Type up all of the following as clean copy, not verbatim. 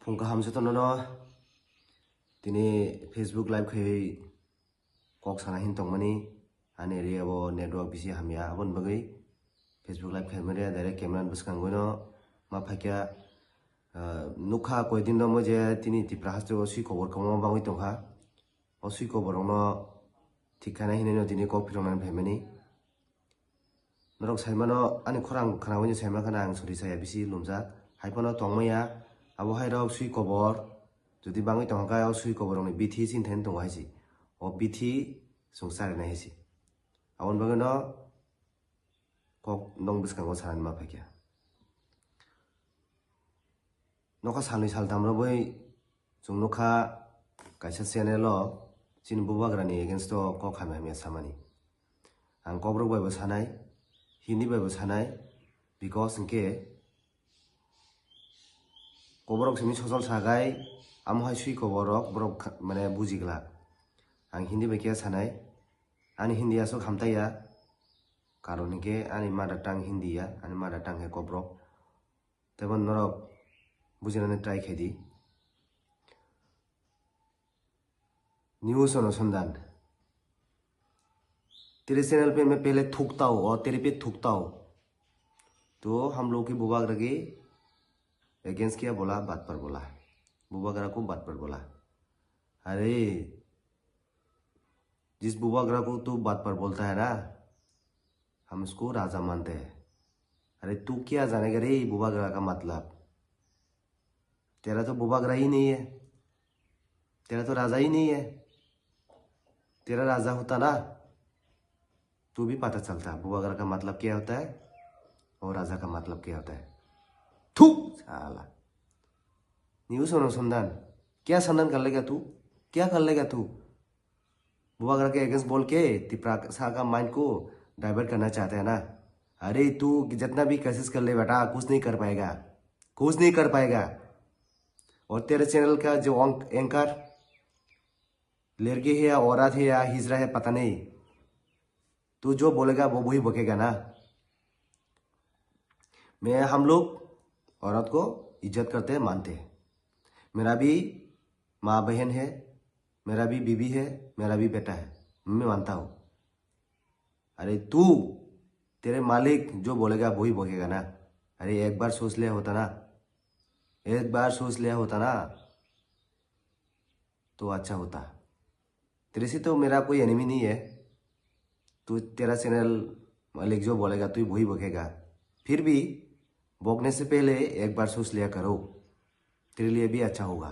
फुंका हमसे तो नो तिनी फेसबुक लाइव खे कॉक साना हिन तंग मनी आने एरिया वो नेटवर्क बिसी हमिया अपन बगई फेसबुक लाइव खे मेरे डायरेक्ट कैमरा बसकांगो नो मा फाक्या नुखा कोई दिन दो मुझे तिनी तिप्रा हस्ते ओसी खबर कमो बांगई तंखा ओसी खबर नो ठिकाना हिने नो तिनी कॉक फिरंगना फेमनी नरक साइमानो आनि खरांग खानावनि साइमा खाना आं सरि साया BC लुमजा हाइपनो तंगमया abo hai rok sui kobor jodi bangai tongka o sui kobor ni bithi sin then tong haisi o bithi sungsar na haisi awon bagano kok nong biskango san ma phakya noka salni sal damro boi jung nokha kaisa channel o chin bubagrani against to kok khame me samani ang kobrok bai bo sanai hindi bai bo sanai because inke koborok simi sosol sagai amhai sui koborok borok mane bujigla ang hindi bekia sanai ani hindi aso khamtaya karon ke ani mother tongue hindi ya ani mother tongue he koborok tebon norok bujinane try khedi news अनुसंधान तेरे channel पे मैं पहले थूकता हूँ और तेरे पे थूकता हूँ तो हम लोग की बुबागरा की अगेंस्ट क्या बोला बात पर बोला बुबागरा को बात पर बोला अरे जिस बुबागरा को तू बात पर बोलता है ना हम उसको राजा मानते हैं। अरे तू क्या जानेगा रे बुबागरा का मतलब तेरा तो बुबागरा ही नहीं है तेरा तो राजा ही नहीं है तेरा राजा होता ना तू भी पता चलता बुबागरा का मतलब क्या होता है और राजा का मतलब क्या होता है। थू साला न्यूज़ अनुसंधान क्या संधान कर लेगा तू क्या कर लेगा तू बुबागरा के अगेंस्ट बोल के तिप्रा का माइंड को डाइवर्ट करना चाहते हैं ना। अरे तू जितना भी कोशिश कर ले बेटा कुछ नहीं कर पाएगा कुछ नहीं कर पाएगा। और तेरे चैनल का जो एंकर लड़की है या औरत है या हिजरा है पता नहीं तू जो बोलेगा वो वही बकेगा ना। मैं हम लोग औरत को इज्जत करते हैं मानते हैं मेरा भी माँ बहन है मेरा भी बीवी है मेरा भी बेटा है मैं मानता हूँ। अरे तू तेरे मालिक जो बोलेगा वही बकेगा ना। अरे एक बार सोच लिया होता ना एक बार सोच लिया होता ना तो अच्छा होता। तेरे से तो मेरा कोई एनिमी नहीं है तू तेरा चैनल मालिक जो बोलेगा तू वही बकेगा फिर भी भोगने से पहले एक बार सोच लिया करो तेरे लिए भी अच्छा होगा।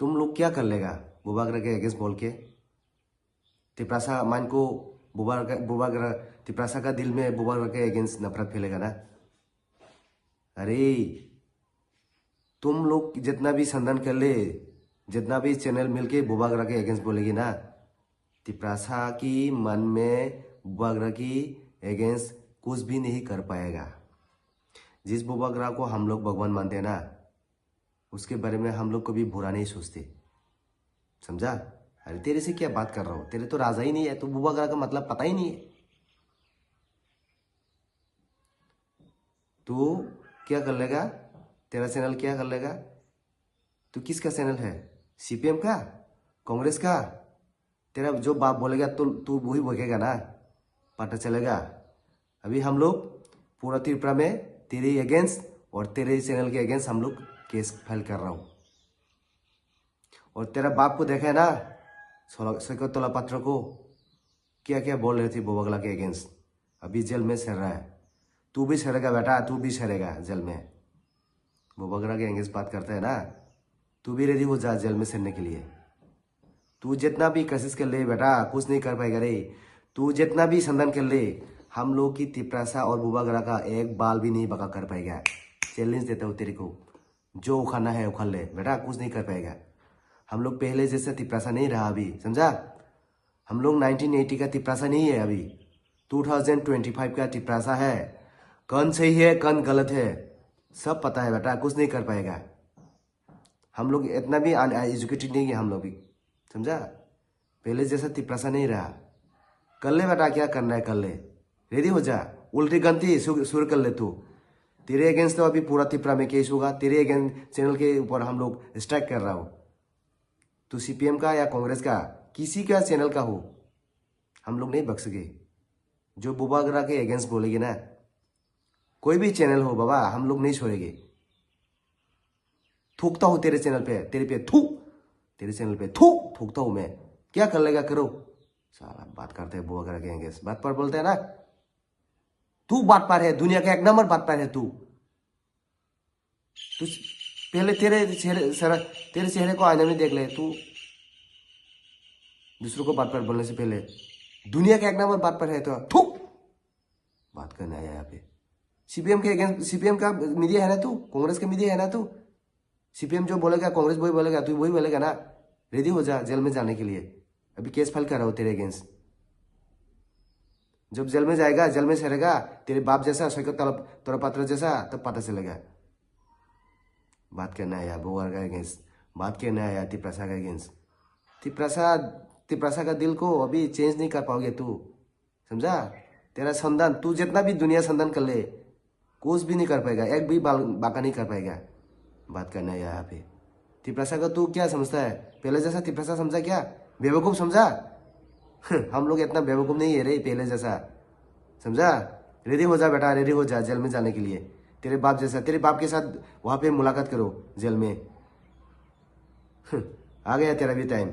तुम लोग क्या कर लेगा बुबागरा के अगेंस्ट बोल के तिप्रासा मान को बुबागरा तिप्रासा का दिल में बुबागरा के अगेंस्ट नफरत फैलेगा ना। अरे तुम लोग जितना भी संधान कर ले जितना भी चैनल मिलके बुबागरा के अगेंस्ट बोलेगी ना तिप्रासा की मन में बुबागरा की अगेंस्ट कुछ भी नहीं कर पाएगा। जिस बुबागरा को हम लोग भगवान मानते हैं ना उसके बारे में हम लोग कभी बुरा नहीं सोचते समझा। अरे तेरे से क्या बात कर रहा हूँ तेरे तो राजा ही नहीं है तो बुबागरा का मतलब पता ही नहीं है। तू क्या कर लेगा तेरा चैनल क्या कर लेगा तू किसका चैनल है सीपीएम का कांग्रेस का तेरा जो बाप बोलेगा तो तू वही बकेगा ना पता चलेगा। अभी हम लोग पूरा त्रिपुरा में तेरे अगेंस्ट और तेरे चैनल के अगेंस्ट हम लोग केस फाइल कर रहा हूँ। और तेरा बाप को देखा है ना सैकतला पात्र को क्या क्या बोल रहे थे बुबागरा के अगेंस्ट अभी जेल में सड़ रहा है। तू भी सड़ेगा बेटा तू भी सड़ेगा जेल में बुबागरा के अगेंस्ट बात करता है ना तू भी रेडी हो जा जेल में सड़ने के लिए। तू जितना भी कोशिश कर ले बेटा कुछ नहीं कर पाएगा रे। तू जितना भी संधान कर ले हम लोग की तिप्रासा और बुबागरा का एक बाल भी नहीं बका कर पाएगा। चैलेंज देता हूँ तेरे को जो उखाड़ना है उखाड़ ले बेटा कुछ नहीं कर पाएगा। हम लोग पहले जैसा तिप्रासा नहीं रहा अभी समझा। हम लोग 1980 का तिप्रासा नहीं है अभी 2025 का तिप्रासा है। कौन सही है कौन गलत है सब पता है बेटा कुछ नहीं कर पाएगा। हम लोग इतना भी एजुकेटेड नहीं है हम लोग भी समझा। पहले जैसा तिप्रासा नहीं रहा कर ले बेटा क्या करना है कर ले रेडी हो जा उल्टी गंती शुरू कर ले तू तेरे अगेंस्ट तो अभी पूरा त्रिपुरा में केस होगा, तेरे अगेंस्ट चैनल के ऊपर हम लोग स्ट्राइक कर रहा हो। तो सीपीएम का या कांग्रेस का किसी का चैनल का हो, हम लोग नहीं बख्शेंगे। जो बुबागरा के अगेंस्ट बोलेगे ना, कोई भी चैनल हो बाबा, हम लोग नहीं छोड़ेंगे। थूकता हूं तेरे चैनल पे, तेरे पे थू, तेरे चैनल पे थू थूकता हूं मैं। क्या कर लेगा करो। साला बात करते हैं बुबागरा के अगेंस्ट, बात पर बोलते हैं ना। तू बात पर है, दुनिया का 1 नंबर बात पर है तू। पहले तेरे चेहरे को आईने में देख ले तू। दूसरों को बात पर बोलने से पहले दुनिया का 1 नंबर बात पर है तो थू बात करने आया यहाँ पे। सीपीएम के अगेंस्ट, सीपीएम का मीडिया है ना तू, कांग्रेस का मीडिया है ना तू। सीपीएम जो बोलेगा कांग्रेस वही बोलेगा, तू वही बोलेगा ना। रेडी हो जा जेल में जाने के लिए। अभी केस फाइल कर रहा हूँ तेरे अगेंस्ट। जब जेल में जाएगा, जेल में सड़ेगा तेरे बाप जैसा, सैकत तोरा पात्र जैसा, तब पता चलेगा। बात करना है यार बुबागरा का अगेंस्ट, बात करना है यार त्रिप्रसा का अगेंस्ट। त्रिप्रसा का दिल को अभी चेंज नहीं कर पाओगे तू, समझा। तेरा संधान, तू जितना भी दुनिया संधान कर ले, कुछ भी नहीं कर पाएगा, एक भी बाका नहीं कर पाएगा। बात करना है यहाँ पे। त्रिप्रसा का तू क्या समझता है, पहले जैसा त्रिप्रसा समझा क्या, बेवकूफ समझा। हम लोग इतना बेवकूफ नहीं है रे पहले जैसा, समझा। रेडी हो जा बेटा, रेडी हो जा जेल में जाने के लिए। तेरे बाप जैसा, तेरे बाप के साथ वहां पे मुलाकात करो जेल में। आ गया तेरा भी टाइम।